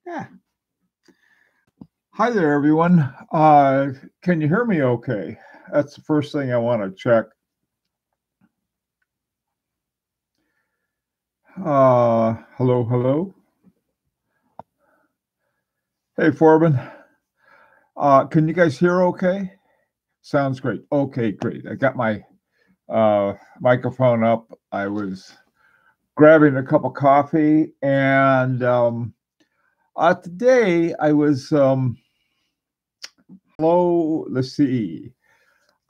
Yeah. Hi there, everyone. Can you hear me okay? That's the first thing I want to check. Hello, hello. Hey, Forbin. Can you guys hear okay? Sounds great. Okay, great. I got my microphone up. I was grabbing a cup of coffee, and today I was, hello, let's see.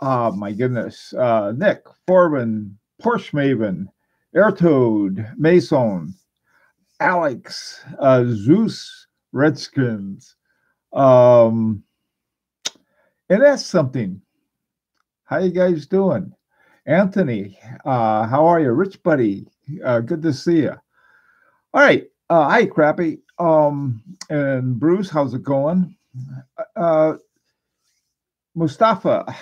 My goodness. Nick, Forbin, Porsche Maven, Airtoad, Mason, Alex, Zeus, Redskins. Um, and that's something. How you guys doing? Anthony, how are you? Rich Buddy, good to see you. All right. Hi, Crappy. And Bruce, how's it going? Uh, Mustafa,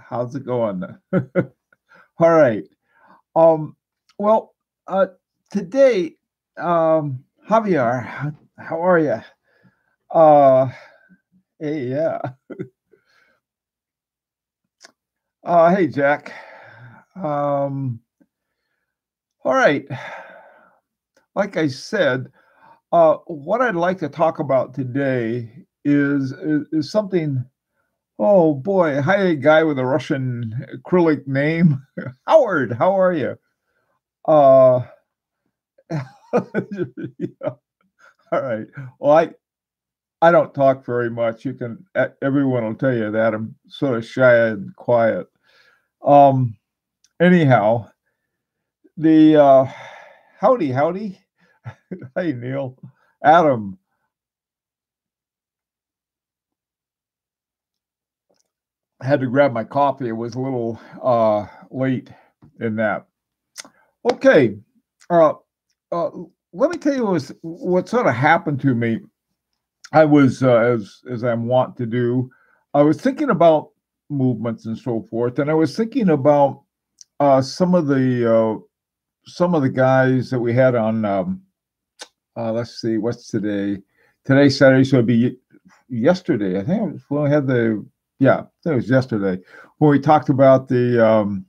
how's it going? All right. Um, well, today, Javier, how are you? Hey, yeah. Hey, Jack. Um, all right. Like I said, what I'd like to talk about today is something. Oh boy, hi, guy with a Russian acrylic name, Howard. How are you? Uh, yeah. All right. Well, I don't talk very much. You can everyone will tell you that I'm sort of shy and quiet. Um, anyhow, the howdy. Hey Neil, Adam. I had to grab my coffee. It was a little late in that. Okay. Uh, uh, Let me tell you what sort of happened to me. I was as I'm wont to do. I was thinking about movements and so forth, and I was thinking about some of the guys that we had on. Let's see, what's today? Today's Saturday, so it'd be yesterday. I think it was when we had the yeah, I think it was yesterday when we talked about the um,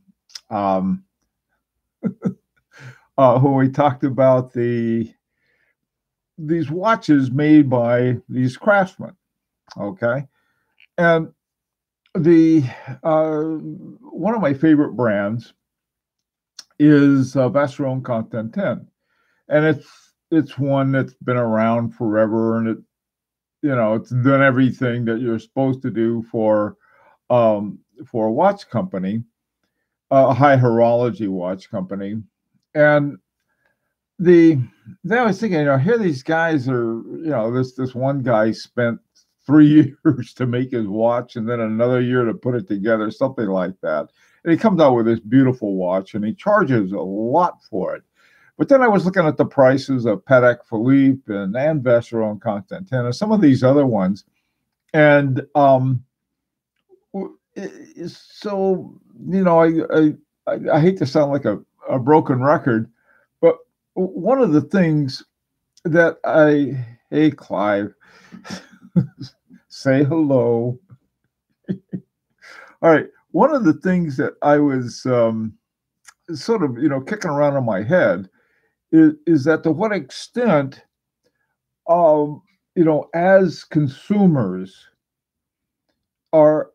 when we talked about these watches made by these craftsmen. Okay, and the one of my favorite brands is Vacheron Constantin, and it's one that's been around forever, and it's done everything that you're supposed to do for a watch company, a high horology watch company, and the then I was thinking, here these guys are, this one guy spent 3 years to make his watch, and then another year to put it together, something like that. And he comes out with this beautiful watch, and he charges a lot for it. But then I was looking at the prices of Patek Philippe and Vacheron Constantin and some of these other ones, and so I hate to sound like a broken record, but one of the things that hey Clive, say hello. All right, one of the things that I was sort of kicking around in my head is that to what extent, um, as consumers, are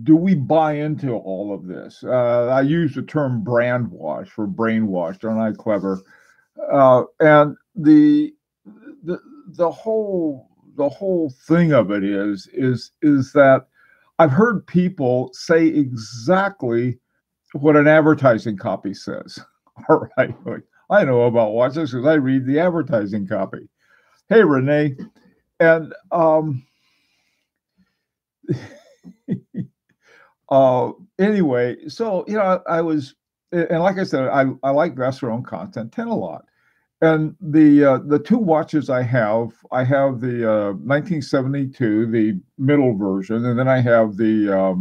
do we buy into all of this? I use the term brand wash for brainwashed. Aren't I clever? And the the whole thing of it is that I've heard people say exactly what an advertising copy says. All right, like, I know about watches because I read the advertising copy. Hey, Renee, and anyway, so I was, and like I said, I like Vacheron Constantin a lot. And the two watches I have the 1972, the middle version, and then I have the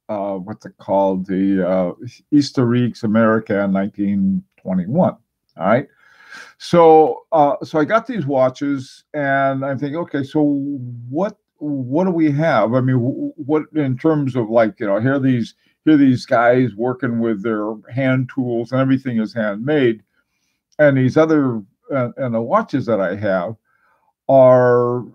what's it called, the Historiques America 1921. All right. So I got these watches, and I'm thinking, okay, so what do we have? I mean, what in terms of, like, here are these guys working with their hand tools, and everything is handmade, and these other and the watches that I have are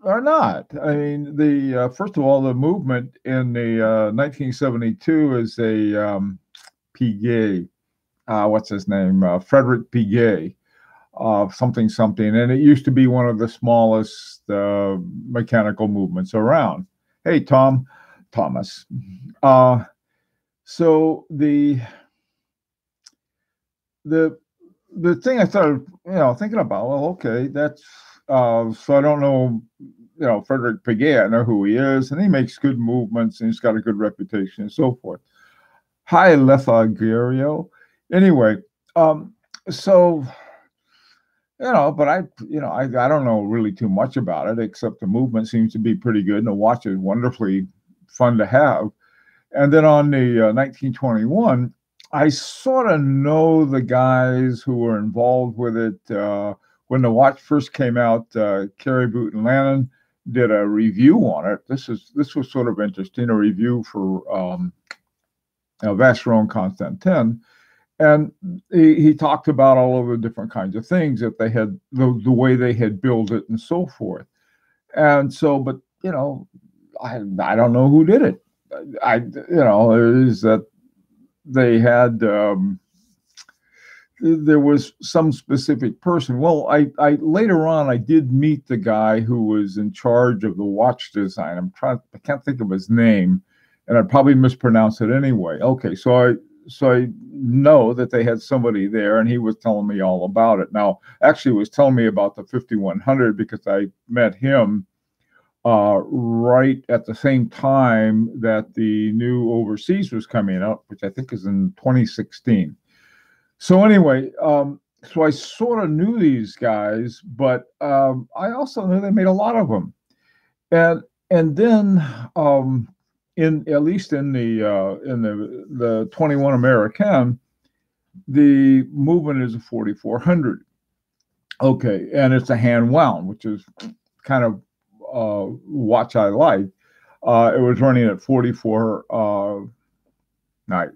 are not. I mean, the first of all, the movement in the 1972 is a Piguet. What's his name? Frederick Piguet. Something something, and it used to be one of the smallest mechanical movements around. Hey, Thomas. Uh, so the the thing I started, thinking about. Well, okay, that's so I don't know, Frederick Piguet. I know who he is, and he makes good movements, and he's got a good reputation, and so forth. Hi, Letha. Anyway, so but I don't know really too much about it, except the movement seems to be pretty good, and the watch is wonderfully fun to have. And then on the 1921, I sort of know the guys who were involved with it. When the watch first came out, Carey Boot and Lannon did a review on it. This was sort of interesting, a review for Vacheron Constantin. And he talked about all of the different kinds of things that they had, the way they had built it and so forth. And so, but, I don't know who did it. Is that they had, there was some specific person. Well, I later on, I did meet the guy who was in charge of the watch design. I can't think of his name, and I'd probably mispronounce it anyway. Okay, so I know that they had somebody there, and he was telling me all about it. Now, actually, he was telling me about the 5100 because I met him right at the same time that the new Overseas was coming out, which I think is in 2016. So anyway, so I sort of knew these guys, but I also knew they made a lot of them, and then in at least in the 21 American, the movement is a 4400. Okay, and it's a hand wound, which is kind of watch I like. It was running at 44 night.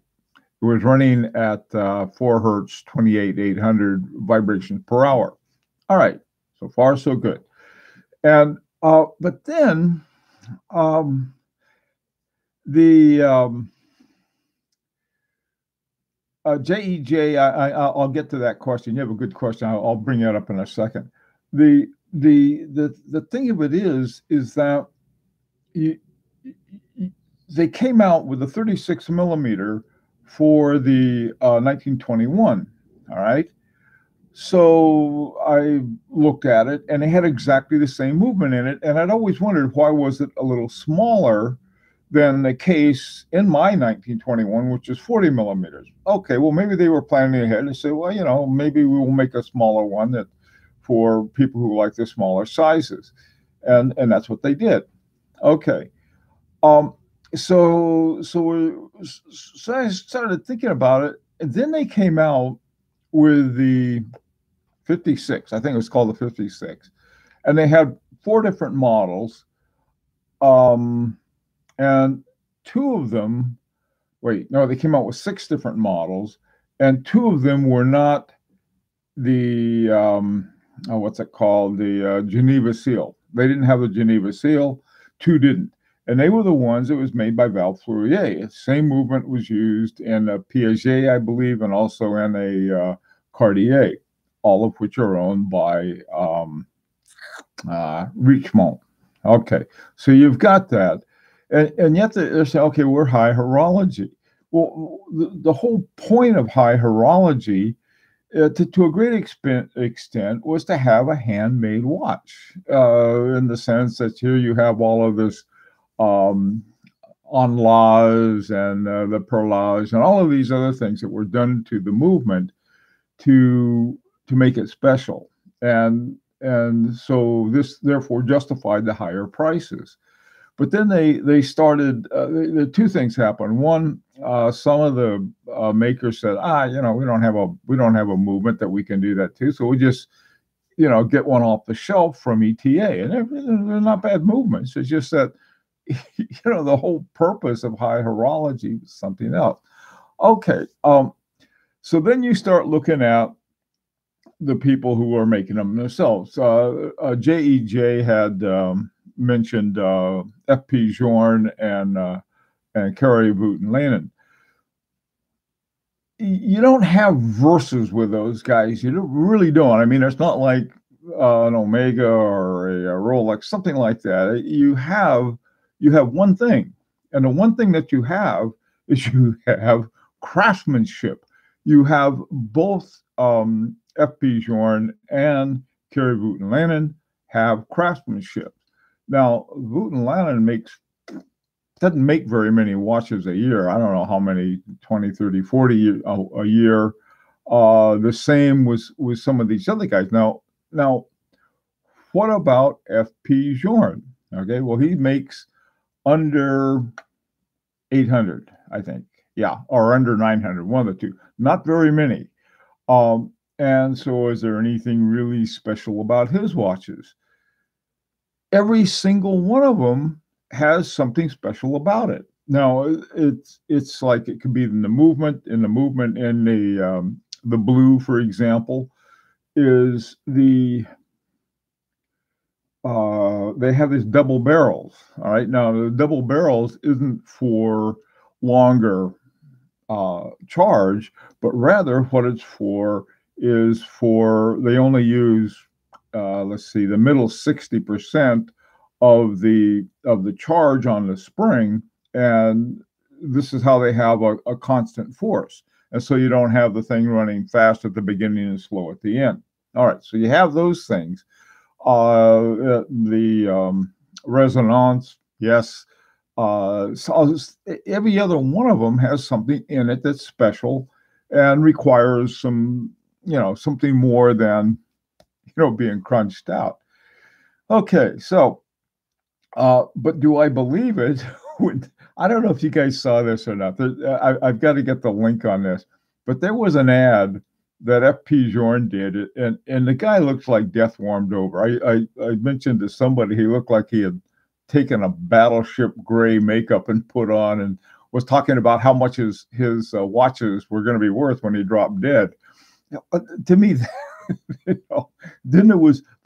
It was running at 4 hertz, 28,800 vibrations per hour. All right, so far so good. And but then the JEJ, I'll get to that question. You have a good question. I'll bring that up in a second. The thing of it is that they came out with a 36 millimeter for the 1921. All right. So I looked at it, and it had exactly the same movement in it. And I'd always wondered, why was it a little smaller than the case in my 1921, which is 40 millimeters. Okay, well, maybe they were planning ahead and say, well, maybe we will make a smaller one that for people who like the smaller sizes. And that's what they did. Okay. So I started thinking about it, and then they came out with the 56. I think it was called the 56. And they had 4 different models. And 2 of them, they came out with 6 different models, and 2 of them were not the, what's it called? The Geneva seal. They didn't have the Geneva seal. 2 didn't. And they were the ones that was made by Val Fleurier. Same movement was used in a Piaget, I believe, and also in a Cartier, all of which are owned by Richemont. Okay, so you've got that. And yet they're saying, okay, we're high horology. Well, the whole point of high horology, to a great extent, was to have a handmade watch, in the sense that here you have all of this enlace and the perlage and all of these other things that were done to the movement to make it special. And so this therefore justified the higher prices. But then they started, the 2 things happened. One, some of the makers said, we don't have a movement that we can do that too, so we just get one off the shelf from ETA, and they're not bad movements. It's just that the whole purpose of high horology was something else. Okay, so then you start looking at the people who are making them themselves. JEJ had mentioned F.P. Journe and Carrie Wooten Lannon. You don't have verses with those guys. You really don't. I mean, it's not like an Omega or a Rolex, something like that. You have one thing, and the one thing that you have is you have craftsmanship. You have both F.P. Journe and Carrie Wooten Lannon have craftsmanship. Now, Wooten Lannon doesn't make very many watches a year. I don't know how many, 20, 30, 40 a year. The same with some of these other guys. Now, what about F.P. Journe? Okay, well, he makes under 800, I think. Yeah, or under 900, one of the two. Not very many. And so is there anything really special about his watches? Every single one of them has something special about it. Now, it's like it could be in the movement, in the blue, for example, is they have these double barrels. All right. Now, the double barrels isn't for longer charge, but rather what it's for is they only use, the middle 60% of the charge on the spring, and this is how they have a constant force. And so you don't have the thing running fast at the beginning and slow at the end. All right, so you have those things. The resonance, yes. So every other one of them has something in it that's special and requires something more than being crunched out. Okay, so but do I believe it? I don't know if you guys saw this or not. I've got to get the link on this, but there was an ad that F.P. Journe did, and the guy looks like death warmed over. I mentioned to somebody he looked like he had taken a battleship gray makeup and put on, and was talking about how much his watches were going to be worth when he dropped dead. To me, then there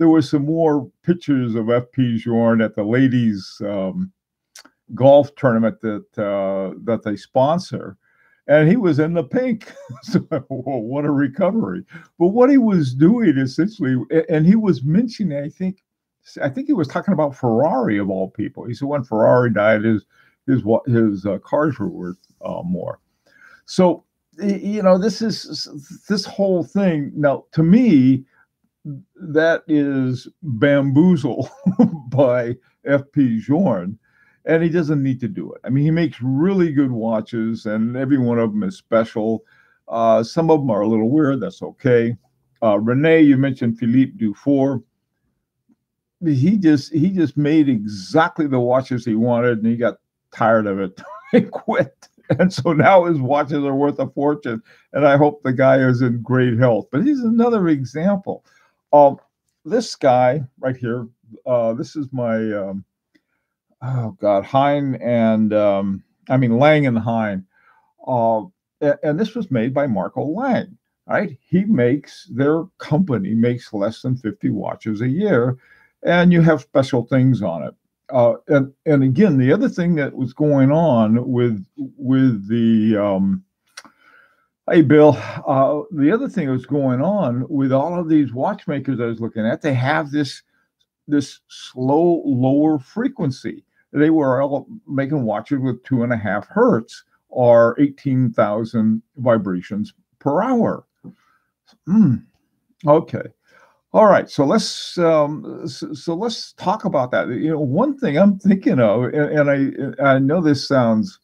was some more pictures of F.P. Journe at the ladies' golf tournament that they sponsor, and he was in the pink. So, well, what a recovery! But what he was doing essentially, and he was mentioning, I think he was talking about Ferrari of all people. He said when Ferrari died, his cars were worth more. So this whole thing. Now, to me, that is bamboozle by F.P. Journe, and he doesn't need to do it. I mean, he makes really good watches, and every one of them is special. Some of them are a little weird. That's okay. Renee, you mentioned Philippe Dufour. He just made exactly the watches he wanted, and he got tired of it and quit. And so now his watches are worth a fortune, and I hope the guy is in great health. But he's another example. This guy right here, this is my, Lang and Hein. And this was made by Marco Lang, right? Their company makes less than 50 watches a year, and you have special things on it. And again, the other thing that was going on with the hey, Bill. The other thing that was going on with all of these watchmakers I was looking at, they have this slow, lower frequency. They were all making watches with 2.5 hertz or 18,000 vibrations per hour. Okay. All right, so let's talk about that. One thing I'm thinking of, and I know this sounds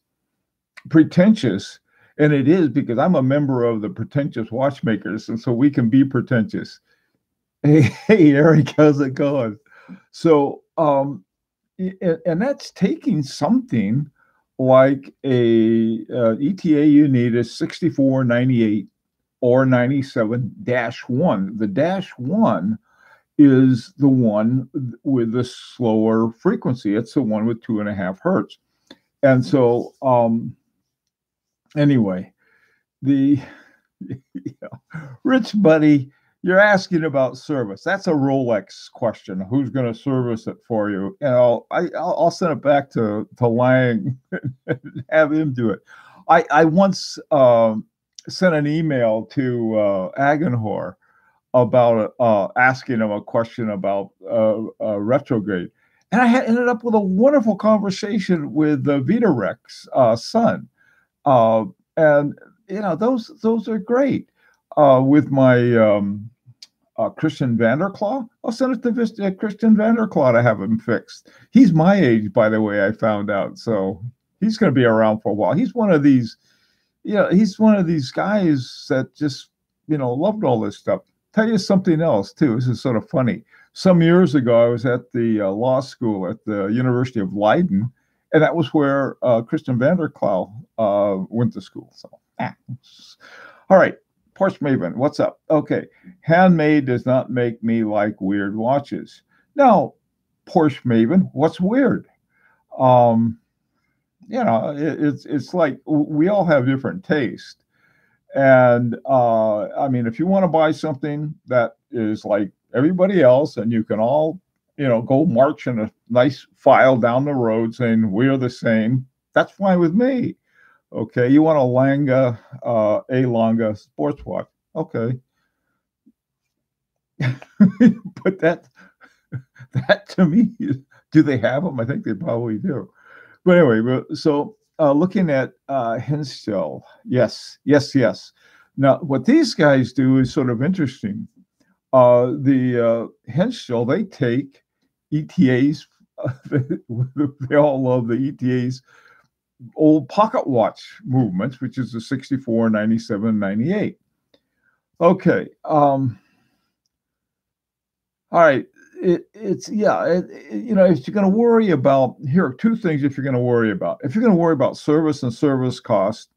pretentious, and it is because I'm a member of the Pretentious Watchmakers, and so we can be pretentious. Hey, Eric, how's it going? So, and that's taking something like a ETA you need is 6498 or 97-1. The dash one is the one with the slower frequency. It's the one with 2.5 hertz. And so, anyway, the Rich Buddy, you're asking about service. That's a Rolex question. Who's going to service it for you? And I'll send it back to Lang and have him do it. I once sent an email to Agenhor about asking him a question about retrograde. And I ended up with a wonderful conversation with Vitarek's son. Uh, and those are great. With my Christian Vanderclaw, I'll send it to Christian Vanderclaw to have him fixed. He's my age, by the way, I found out. So he's going to be around for a while. He's one of these, he's one of these guys that just, loved all this stuff. Tell you something else, too. This is sort of funny. Some years ago, I was at the law school at the University of Leiden, and that was where Christian Vanderclaw went to school. So, all right. Porsche Maven, what's up? Okay. Handmade does not make me like weird watches. Now, Porsche Maven, what's weird? It's like we all have different taste. And I mean, if you want to buy something that is like everybody else, and you can all, go march in a nice file down the road saying we're the same, that's fine with me. Okay, you want a Longa sports watch? Okay, but that to me, do they have them? I think they probably do. But anyway, so looking at Henschel, yes. Now, what these guys do is sort of interesting. The Henschel, they take ETAs. They all love the ETAs. Old pocket watch movements, which is the 64, 97, 98. Okay. All right. If you're going to worry about, here are two things if you're going to worry about. If you're going to worry about service and service cost,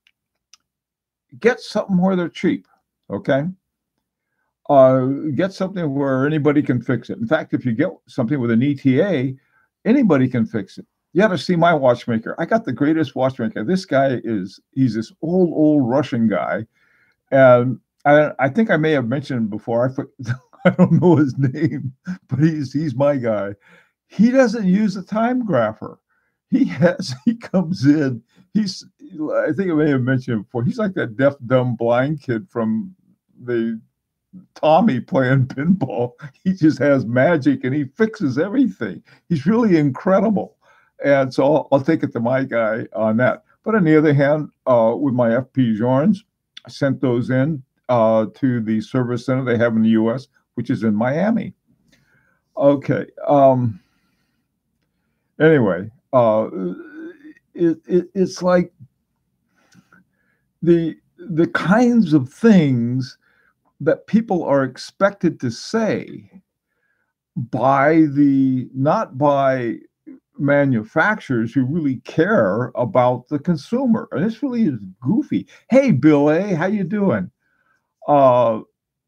get something where they're cheap. Okay. Get something where anybody can fix it. In fact, if you get something with an ETA, anybody can fix it. You got to see my watchmaker. I got the greatest watchmaker. This guy he's this old Russian guy. And I think I may have mentioned before, I don't know his name, but he's my guy. He doesn't use a time grapher. He comes in, I think I may have mentioned before, he's like that deaf, dumb, blind kid from the Tommy playing pinball. He just has magic and he fixes everything. He's really incredible. And so I'll take it to my guy on that. But on the other hand, with my FP Journes, I sent those in to the service center they have in the U.S., which is in Miami. Okay. Anyway, it's like the kinds of things that people are expected to say not by manufacturers who really care about the consumer. And this really is goofy. Hey, Bill A., how you doing? Flippin'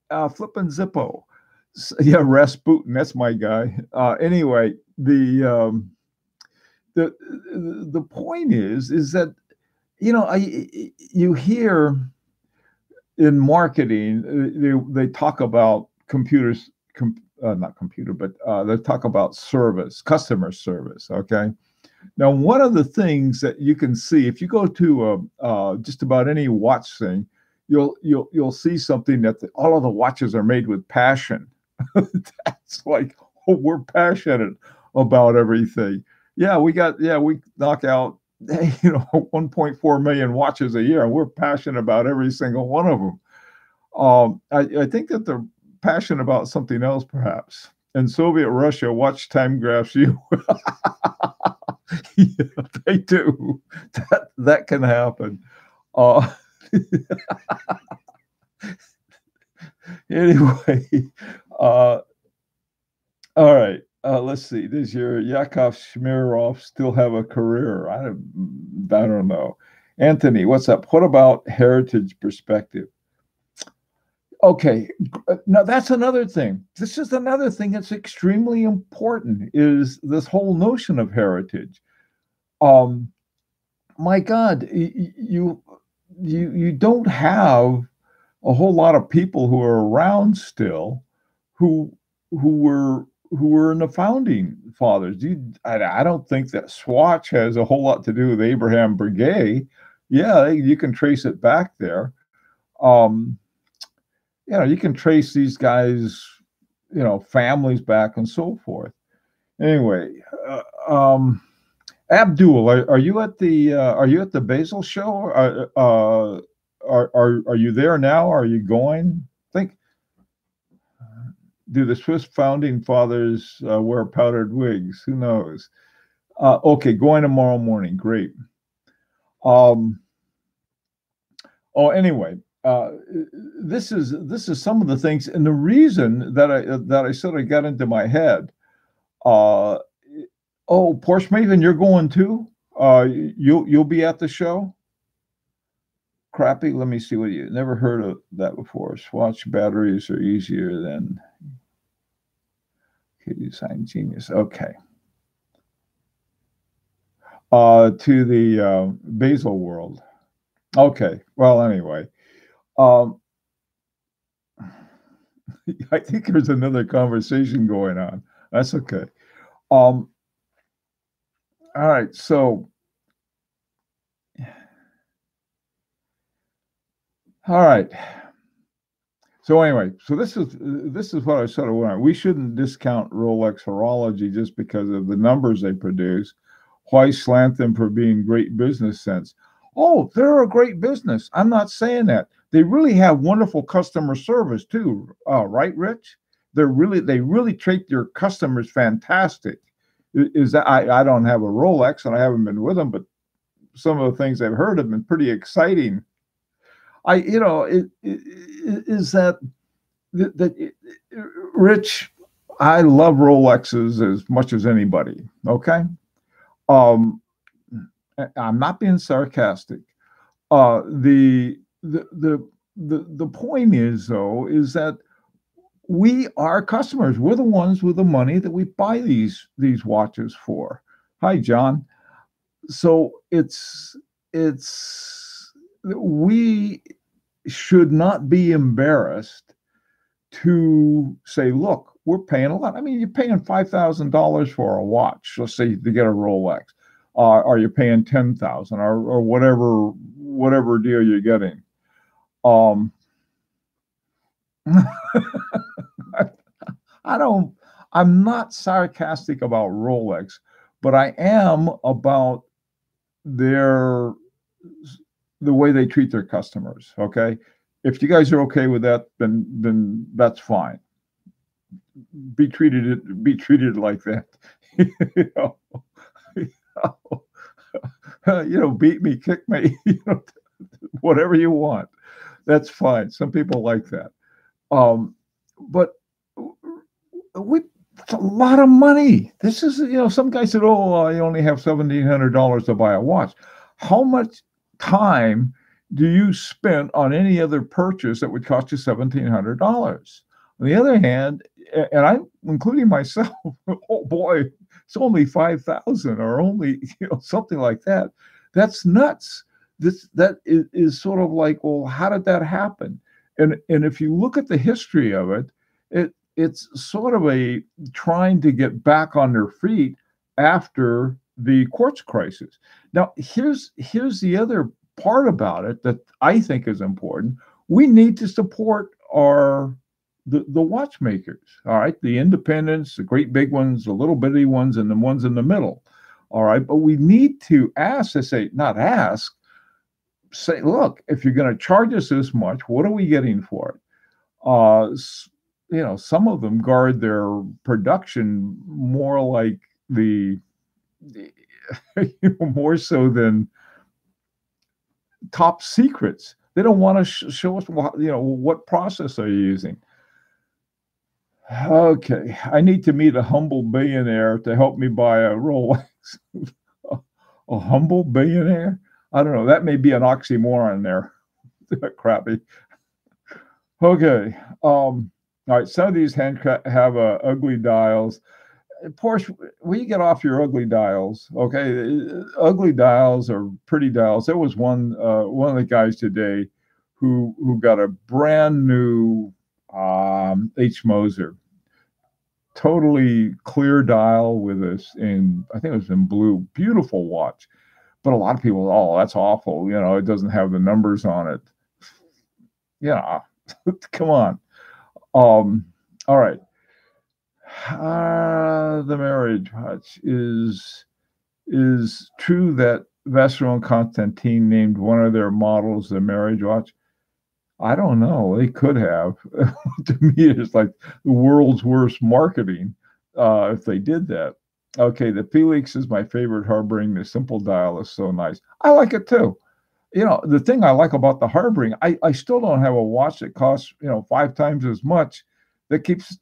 Zippo. Yeah, Rasputin, that's my guy. Anyway, the point is that, you hear in marketing, they talk about computers, not computer, but they talk about service, customer service. Okay. Now, one of the things that you can see if you go to just about any watch thing, you'll see something that all of the watches are made with passion. That's like, we're passionate about everything. Yeah, we knock out 1.4 million watches a year, and we're passionate about every single one of them. I think that they're passionate about something else, perhaps. In Soviet Russia, watch time graphs you. Yeah, they do. That can happen. Anyway, all right. Let's see. Does your Yakov Shmirov still have a career? I don't know. Anthony, what's up? What about heritage perspective? Okay, now that's another thing. This is another thing that's extremely important, is this whole notion of heritage. Um, my God, you don't have a whole lot of people who are around still who who were who were in the founding fathers. I don't think that Swatch has a whole lot to do with Abraham Breguet. Yeah, you can trace it back there. Um, you can trace these guys, families back and so forth. Anyway, Abdul, are you at the Basel show? Are you there now? Are you going? Think, do the Swiss founding fathers wear powdered wigs? Who knows? Okay, going tomorrow morning. Great. Um, anyway, this is some of the things, and the reason that I sort of got into my head. Oh, Porsche Maven, you're going too? You'll be at the show? Crappy. Let me see what you never heard of that before. Swatch batteries are easier than design genius. Okay. To the Basel world. Okay. Well, anyway. I think there's another conversation going on. That's okay. All right. So, all right. So anyway, so this is what I sort of want. We shouldn't discount Rolex horology just because of the numbers they produce. Why slant them for being great business sense? Oh, they're a great business. I'm not saying that. They really have wonderful customer service too, right, Rich? They really treat their customers fantastic. Is that I don't have a Rolex and I haven't been with them, but some of the things I've heard have been pretty exciting. Is that Rich? I love Rolexes as much as anybody. Okay, I'm not being sarcastic. The point is though is that we are customers. We're the ones with the money that we buy these watches for. Hi, John. So we should not be embarrassed to say, look, we're paying a lot. I mean, you're paying $5,000 for a watch. Let's say to get a Rolex. Are you paying 10,000 or whatever deal you're getting? I'm not sarcastic about Rolex, but I am about the way they treat their customers. Okay. If you guys are okay with that, then that's fine. Be treated like that. Beat me, kick me, whatever you want. That's fine. Some people like that. But it's a lot of money. This is, some guy said, oh, I only have $1,700 to buy a watch. How much time do you spend on any other purchase that would cost you $1,700? On the other hand, and I'm including myself, oh boy, it's only 5,000 or only, something like that. That's nuts. That is sort of like, well, how did that happen? And if you look at the history of it's sort of a trying to get back on their feet after the quartz crisis. Now, here's the other part about it that I think is important. We need to support the watchmakers, all right? The independents, the great big ones, the little bitty ones, and the ones in the middle, all right? But we need to say, look, if you're going to charge us this much, what are we getting for it? Some of them guard their production more like more so than top secrets. They don't want to show us, what process are you using. Okay, I need to meet a humble billionaire to help me buy a Rolex. A humble billionaire? I don't know. That may be an oxymoron there. Crappy. Okay. All right. Some of these have ugly dials. Porsche, will you get off your ugly dials? Okay, ugly dials or pretty dials. There was one of the guys today who got a brand new H Moser, totally clear dial with this in, I think it was in blue, beautiful watch. But a lot of people, oh, that's awful. You know, it doesn't have the numbers on it. Yeah, come on. All right. The marriage watch is true that Vacheron and Constantin named one of their models the marriage watch. I don't know. They could have. To me, it's like the world's worst marketing if they did that. Okay, the Felix is my favorite harboring. The simple dial is so nice. I like it too. You know, the thing I like about the harboring, I still don't have a watch that costs, 5 times as much that keeps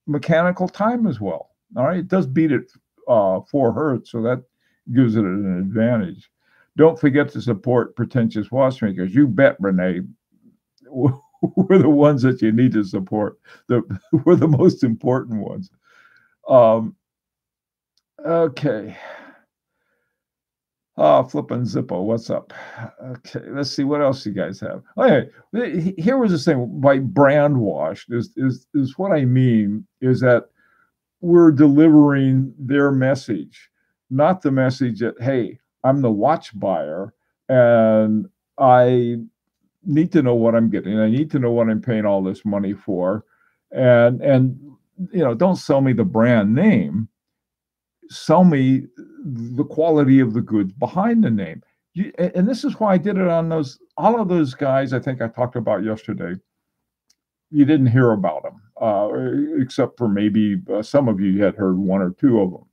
mechanical time as well. All right, it does beat it 4 hertz, so that gives it an advantage. Don't forget to support pretentious watchmakers. You bet, Renee. We're the ones that you need to support. We're the most important ones. Okay. Flippin' Zippo, what's up? Okay, let's see what else you guys have. Okay, here was this thing by Brand-washed is what I mean is that we're delivering their message, not the message that, hey, I'm the watch buyer and I need to know what I'm getting. I need to know what I'm paying all this money for. And don't sell me the brand name. Sell me the quality of the goods behind the name. And this is why I did it on all of those guys I think I talked about yesterday. You didn't hear about them, except for maybe some of you had heard one or two of them.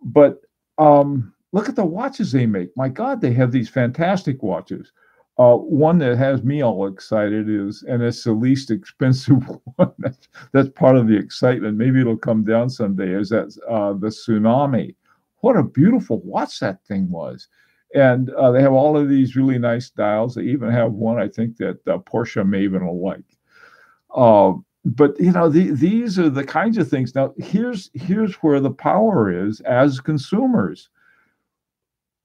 But look at the watches they make. My God, they have these fantastic watches. One that has me all excited and it's the least expensive one. That's part of the excitement. Maybe it'll come down someday. Is that the Tsunami? What a beautiful watch that thing was. And they have all of these really nice dials. They even have one, I think, that Porsche may even like. But these are the kinds of things. Now, here's where the power is as consumers.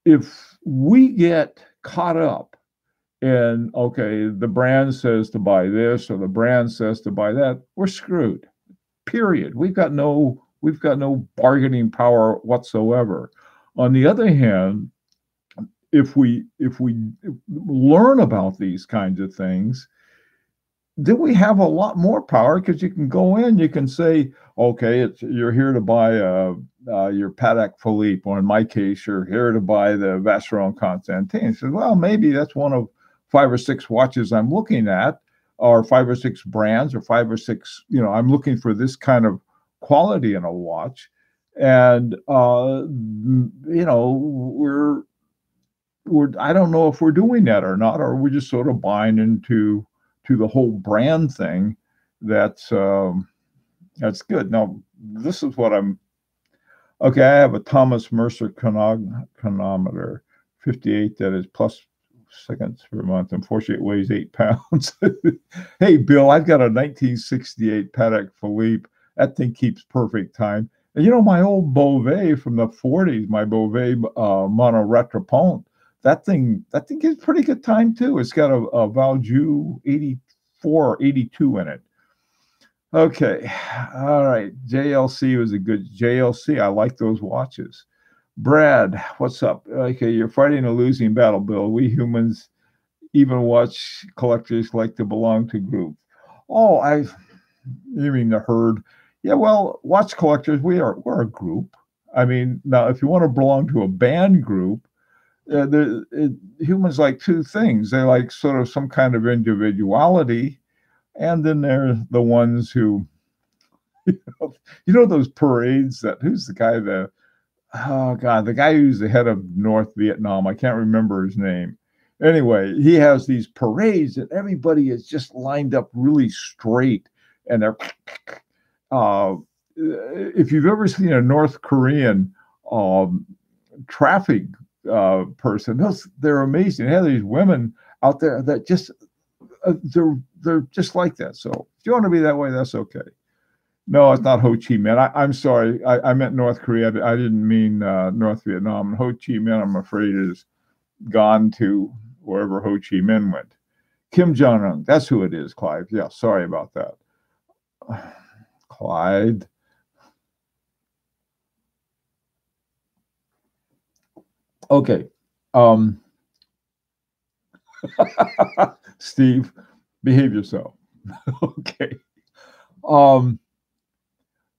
If we get caught up and okay, the brand says to buy this or the brand says to buy that, we're screwed. Period. We've got no bargaining power whatsoever. On the other hand, if we learn about these kinds of things, then we have a lot more power because you can go in, you can say, okay, you're here to buy your Patek Philippe, or in my case, you're here to buy the Vacheron Constantin. Says, well, maybe that's one of 5 or 6 watches I'm looking at, or 5 or 6 brands, or 5 or 6, I'm looking for this kind of quality in a watch. And, I don't know if we're doing that or not, or we're just sort of buying into the whole brand thing. That's good. Now, this is what okay, I have a Thomas Mercer chronometer, 58, that is plus seconds per month. Unfortunately, it weighs 8 pounds. Hey, Bill, I've got a 1968 Patek Philippe. That thing keeps perfect time. And my old Beauvais from the 40s, my Beauvais Mono Retropont, that thing gives pretty good time too. It's got a Valjoux 84 or 82 in it. Okay, all right. JLC was a good JLC. I like those watches. Brad, what's up? Okay, you're fighting a losing battle, Bill. We humans, even watch collectors, like to belong to groups. Oh, you mean the herd? Yeah, well, watch collectors, we're a group. I mean, now if you want to belong to a band group, humans like 2 things. They like sort of some kind of individuality, and then they're the ones who, those parades who's the guy the guy who's the head of North Vietnam. I can't remember his name. Anyway, he has these parades and everybody is just lined up really straight, and they're If you've ever seen a North Korean um, traffic person, they're amazing. They have these women out there that just they're just like that. So if you want to be that way, that's okay. No, it's not Ho Chi Minh. I'm sorry. I meant North Korea. I didn't mean North Vietnam. Ho Chi Minh, I'm afraid, is gone to wherever Ho Chi Minh went. Kim Jong Un. That's who it is, Clive. Yeah, sorry about that. Clyde. Okay. Um, Steve, behave yourself. Okay. Um,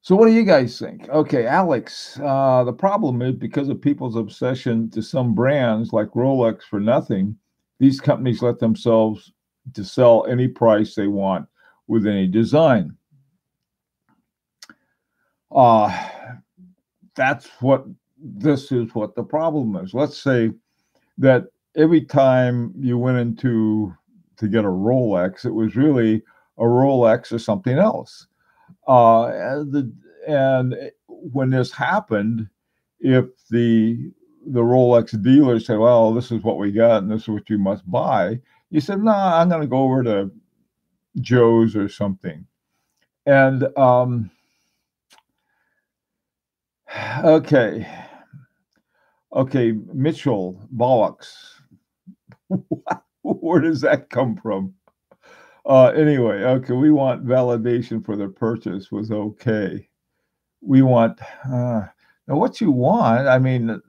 so what do you guys think? Okay, Alex, the problem is because of people's obsession to some brands like Rolex for nothing, these companies let themselves to sell any price they want with any design. Uh, that's what this is what the problem is. Let's say that every time you went into to get a Rolex, it was really a Rolex or something else. And when this happened, if the Rolex dealer said, "Well, this is what we got, and this is what you must buy," you said, "No, I'm going to go over to Joe's or something." And okay, okay, Mitchell Bollocks. Where does that come from? Anyway, okay, we want validation for the purchase was okay. We want now what you want. I mean,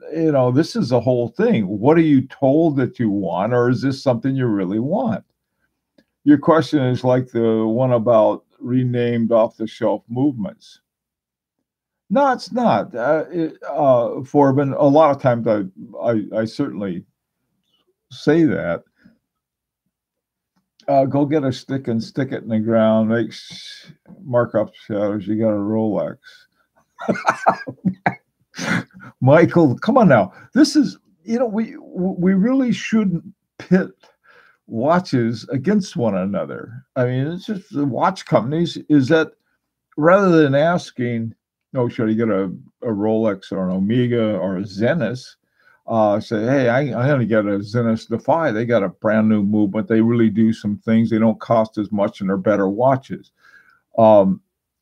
this is the whole thing. What are you told that you want, or is this something you really want? Your question is like the one about renamed off-the-shelf movements. No, it's not. Forbin, a lot of times I certainly say that. Go get a stick and stick it in the ground. Mark up shadows. You got a Rolex. Michael, come on now. This is, we really shouldn't pit watches against one another. I mean, it's just the watch companies is that rather than asking, oh, should I get a Rolex or an Omega or a Zenith? Say, hey, I'm going to get a Zenith Defy. They got a brand new movement. They really do some things. They don't cost as much and they're better watches.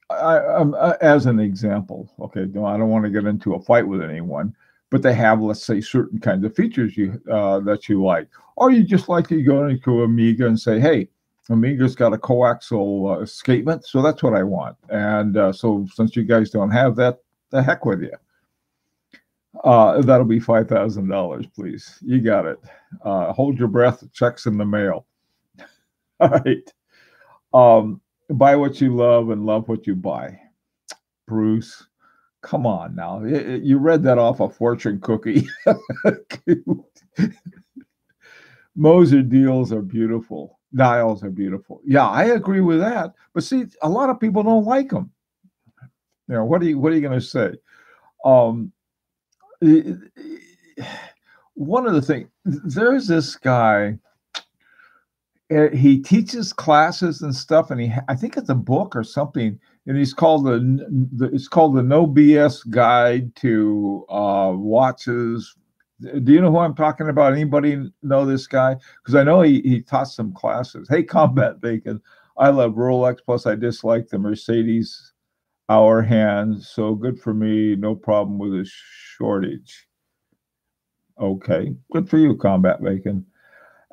As an example, okay, no, I don't want to get into a fight with anyone, but they have, let's say, certain kinds of features that you like, or you just like to go into Omega and say, hey, Omega's got a coaxial escapement, so that's what I want. And so since you guys don't have that, the heck with you. That'll be $5,000, please. You got it. Hold your breath. Checks in the mail. All right. Buy what you love and love what you buy. Bruce, come on now. You read that off a fortune cookie. Moser deals are beautiful. Dials are beautiful. Yeah, I agree with that. But see, a lot of people don't like them. What are you going to say? One of the things, there's this guy, he teaches classes and stuff, and I think it's a book or something, and he's called it's called the No BS Guide to Watches. Do you know who I'm talking about? Anybody know this guy? Because I know he taught some classes. Hey, Combat Bacon, I love Rolex, plus I dislike the Mercedes hour hand, so good for me, no problem with a shortage. Okay, good for you, Combat Bacon.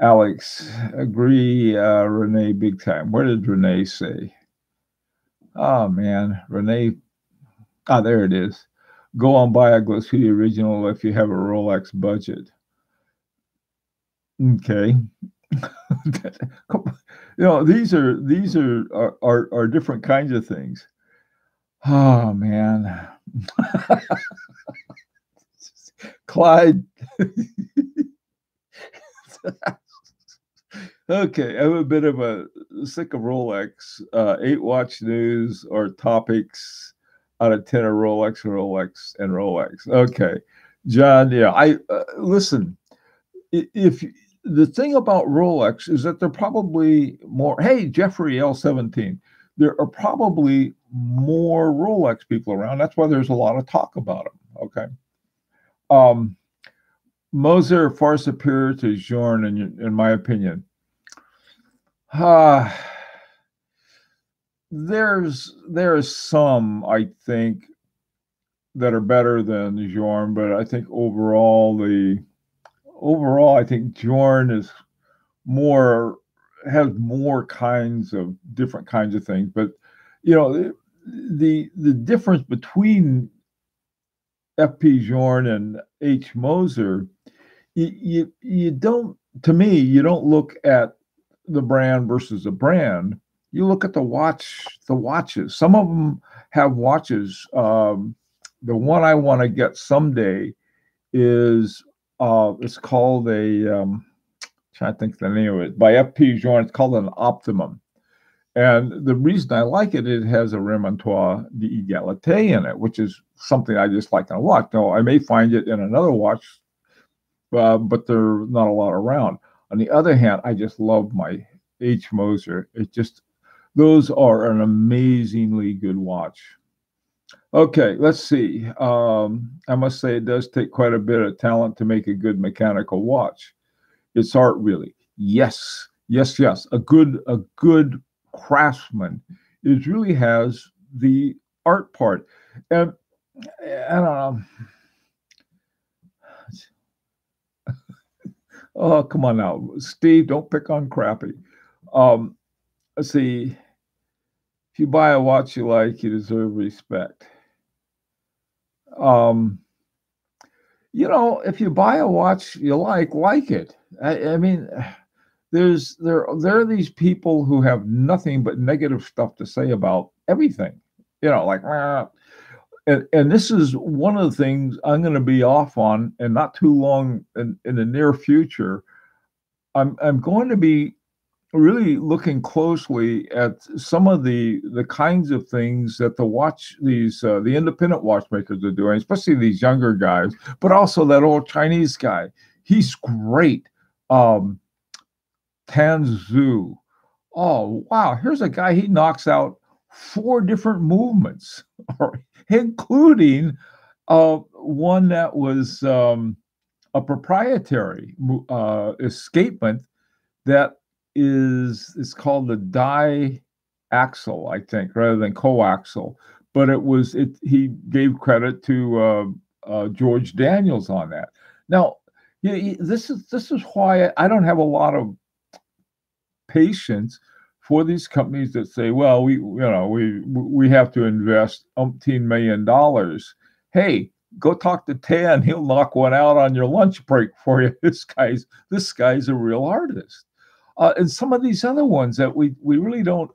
Alex, agree, Renee, big time. Where did Renee say? Oh, man, Renee. There it is. Go on, buy a Glacidi original if you have a Rolex budget. Okay. These are different kinds of things. Oh, man. Clyde. Okay, I'm a bit of a sick of Rolex. 8 watch news or topics out of 10 are Rolex, Rolex, and Rolex. Okay, John. Yeah, I listen. If the thing about Rolex is that they're probably more. Hey, Jeffrey L17. there are probably more Rolex people around. That's why there's a lot of talk about them. Okay. Um, Moser far superior to Journe, in my opinion. Uh, there's some, I think, that are better than Journe, but I think overall I think Journe is more has more kinds of different kinds of things. But you know, the difference between FP Journe and H Moser, you don't, to me, you don't look at the brand versus the brand. You look at the watches. Some of them have watches. The one I want to get someday is it's called a trying to think the name of it, by FP Journe. It's called an Optimum. And the reason I like it, it has a Remontois d'Égalité in it, which is something I just like in a watch. Now, I may find it in another watch, but there are not a lot around. On the other hand, I just love my H. Moser. Those are an amazingly good watch. Okay, let's see. I must say it does take quite a bit of talent to make a good mechanical watch. It's art, really. Yes, yes, yes. A good craftsman really has the art part. And I don't know. Oh, come on now, Steve. Don't pick on Crappy. Let's see. If you buy a watch you like, you deserve respect. If you buy a watch you like it. I mean, there are these people who have nothing but negative stuff to say about everything. Like, and this is one of the things I'm going to be off on, and not too long in the near future. I'm going to be really looking closely at some of the kinds of things that the independent watchmakers are doing, especially these younger guys, but also that old Chinese guy. He's great. Tanzu. Oh, wow. Here's a guy, he knocks out 4 different movements, including one that was a proprietary escapement that is called the di-axle, I think, rather than coaxial. But he gave credit to George Daniels on that. Now, this is why I don't have a lot of patience for these companies that say, well, we have to invest umpteen $1 million. Hey, go talk to Tan. He'll knock one out on your lunch break for you. This guy's a real artist. And some of these other ones that we really don't,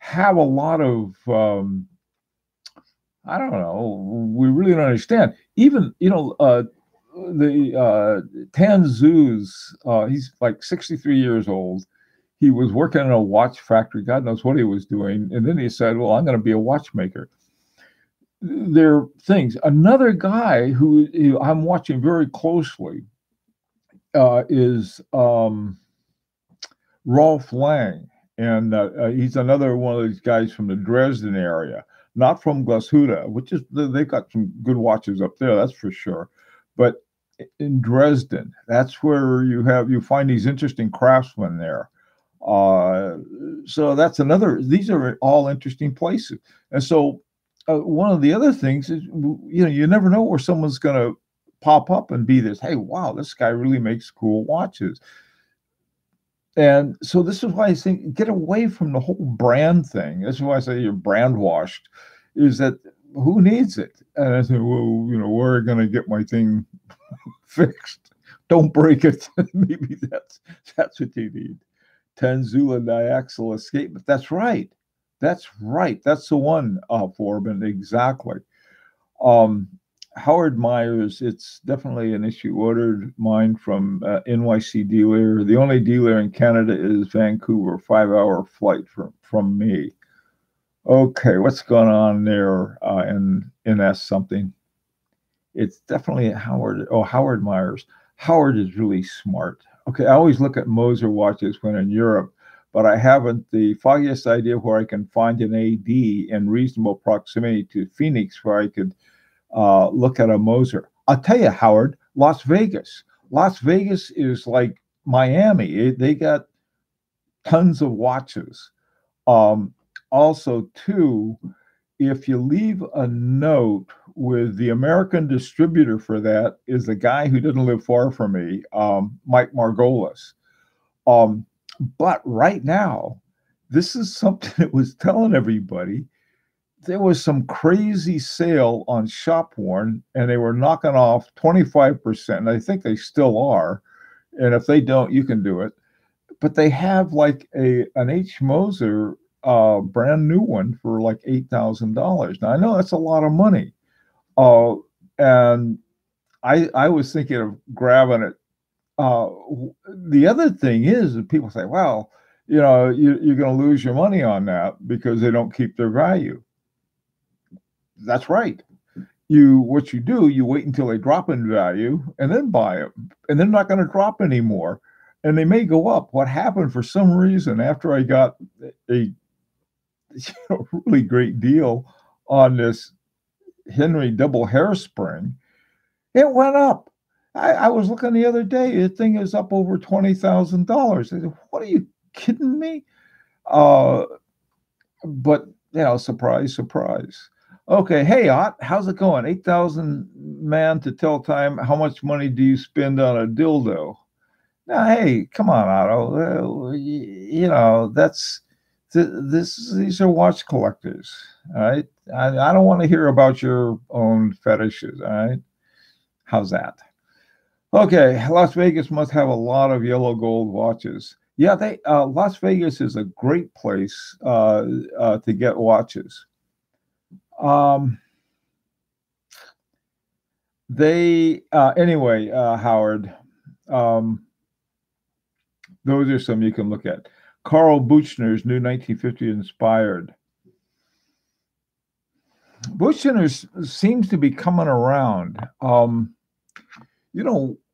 have a lot of, I don't know, we really don't understand. Even, the Tanzu's, he's like 63 years old. He was working in a watch factory. God knows what he was doing. And then he said, well, I'm going to be a watchmaker. There are things. Another guy who I'm watching very closely is Rolf Lang. And he's another one of these guys from the Dresden area, not from Glashütte, which is, they've got some good watches up there, that's for sure. But in Dresden, that's where you find these interesting craftsmen there. So that's these are all interesting places. And so one of the other things is, you never know where someone's going to pop up and be this, hey, wow, this guy really makes cool watches. And so this is why I think, get away from the whole brand thing. This is why I say you're brand washed, is that who needs it? And I say, well, where are you going to get my thing fixed? Don't break it. Maybe that's what you need. Tanzula diaxle escapement. That's right. That's the one, Forbin, exactly. Howard Myers, it's definitely an issue. Ordered mine from NYC dealer. The only dealer in Canada is Vancouver, 5-hour flight from me. Okay, what's going on there in NS something? It's definitely Howard Myers. Howard is really smart. Okay, I always look at Moser watches when in Europe, but I haven't the foggiest idea where I can find an AD in reasonable proximity to Phoenix where I could look at a Moser. I'll tell you, Howard, Las Vegas. Las Vegas is like Miami. They got tons of watches. Also, too, if you leave a note with the American distributor for that is a guy who didn't live far from me, Mike Margolis. But right now, this is something that was telling everybody. There was some crazy sale on Shop Worn, and they were knocking off 25%. I think they still are. And if they don't, you can do it. But they have like an H. Moser brand new one for like $8,000. Now I know that's a lot of money. And I was thinking of grabbing it. The other thing is that people say, well, you're going to lose your money on that because they don't keep their value. That's right. What you do, you wait until they drop in value and then buy them, and they're not going to drop anymore. And they may go up. What happened for some reason after I got a really great deal on this Henry double hairspring, it went up. I was looking the other day, the thing is up over $20,000. I said, what, are you kidding me? But, surprise, surprise. Okay, hey, Ott, how's it going? 8,000 man to tell time. How much money do you spend on a dildo? Now, hey, come on, Otto. These are watch collectors, all right? I don't want to hear about your own fetishes, all right? How's that? Okay, Las Vegas must have a lot of yellow gold watches. Yeah, Las Vegas is a great place to get watches. Anyway, Howard. Those are some you can look at. Carl Buchner's new 1950 inspired. Buchner seems to be coming around.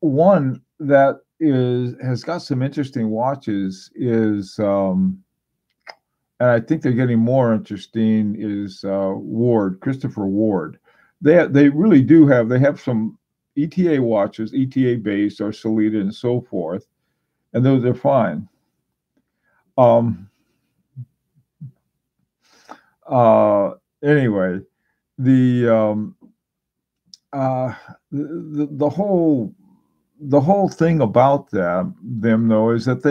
One that has got some interesting watches is, and I think they're getting more interesting, is Christopher Ward. They really do they have some ETA watches, ETA based or Solita and so forth. And those are fine. Anyway, the whole thing about them though is that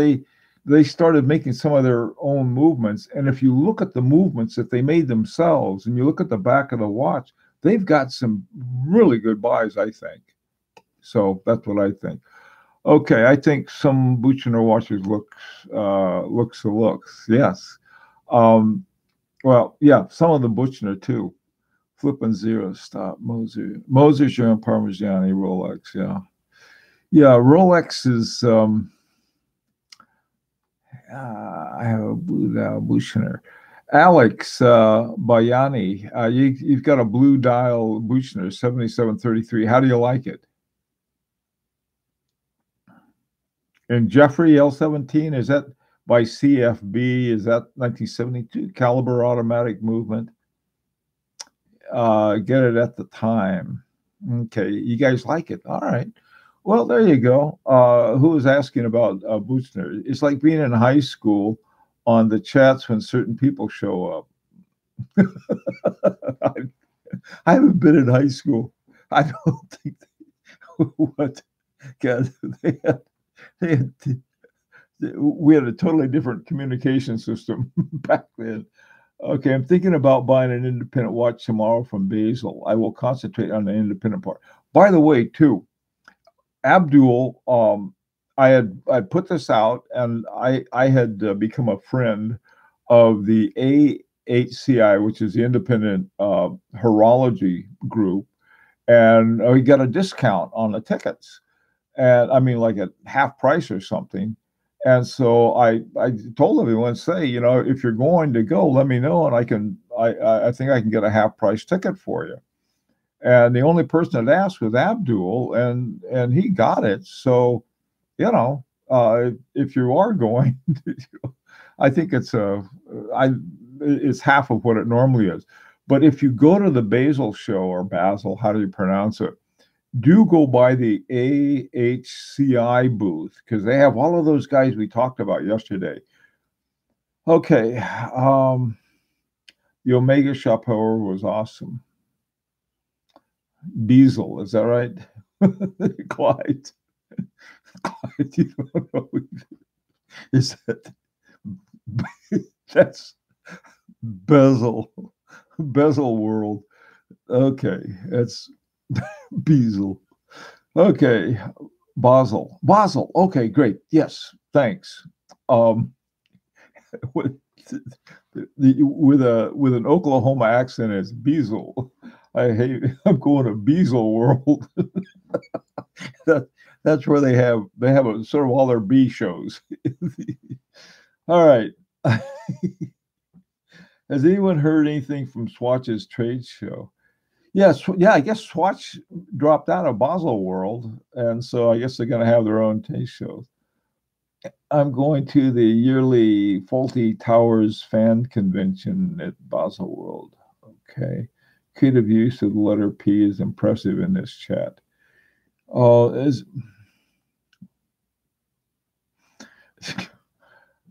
they started making some of their own movements. And if you look at the movements that they made themselves, and you look at the back of the watch, they've got some really good buys, I think. So that's what I think. Okay, I think some Buchner watches looks. Yes. Well, yeah, some of the Buchner too. Flipping zero stop, Moser, Jean Parmigiani, Rolex. Yeah. Yeah, Rolex is, I have a blue dial Buchner. Alex Bayani, you've got a blue dial Buchner, 7733. How do you like it? And Jeffrey L17, is that by CFB? Is that 1972 caliber automatic movement? Get it at the time. Okay, you guys like it. All right. Well, there you go. Who was asking about Buchner? It's like being in high school on the chats when certain people show up. I haven't been in high school. I don't think what God, we had a totally different communication system back then. Okay, I'm thinking about buying an independent watch tomorrow from Basil. I will concentrate on the independent part. By the way, too, Abdul, I put this out, and I had become a friend of the AHCI, which is the independent horology group, and we got a discount on the tickets, and I mean like at half price or something. And so I told everyone, say, if you're going to go, let me know, and I think I can get a half price ticket for you. And the only person that asked was Abdul, and he got it. So, if you are going, I think it's half of what it normally is. But if you go to the Basil show, or Basil, how do you pronounce it? Do go by the AHCI booth, because they have all of those guys we talked about yesterday. Okay. The Omega shop, however, was awesome. Diesel, is that right? Clyde. Clyde, you don't know. Is that that's Bezel. Bezel world. Okay, it's Bezel. Okay, Basel. Basel. Okay, great. Yes, thanks. Um, with, with an Oklahoma accent, it's Bezel. I hate. I'm going to Bezel world. that that's where they have a, sort of all their B shows. All right. Has anyone heard anything from Swatch's trade show? Yes, yeah, I guess Swatch dropped out of Basel World, and so I guess they're going to have their own taste shows. I'm going to the yearly Faulty Towers fan convention at Basel World. Okay. Creative use of the letter P is impressive in this chat.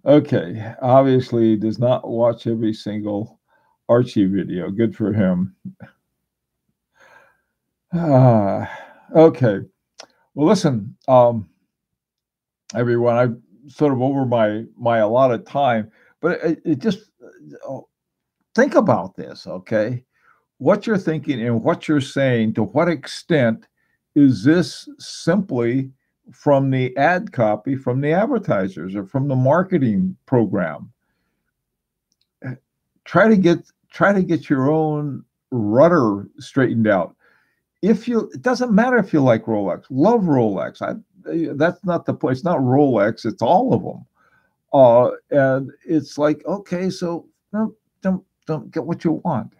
Okay. Obviously, does not watch every single Archie video. Good for him. Okay. Well, listen, everyone, I'm sort of over my allotted time, but it just think about this, okay? What you're thinking and what you're saying, to what extent is this simply from the ad copy, from the advertisers, or from the marketing program? Try to get your own rudder straightened out. It doesn't matter if you like Rolex, love Rolex. That's not the point. It's not Rolex. It's all of them. And it's like, okay, so don't get what you want.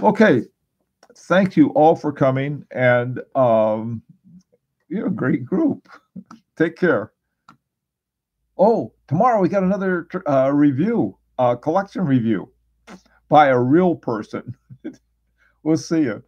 Okay, thank you all for coming, and you're a great group. Take care. Oh, tomorrow we got another review, collection review by a real person. We'll see you.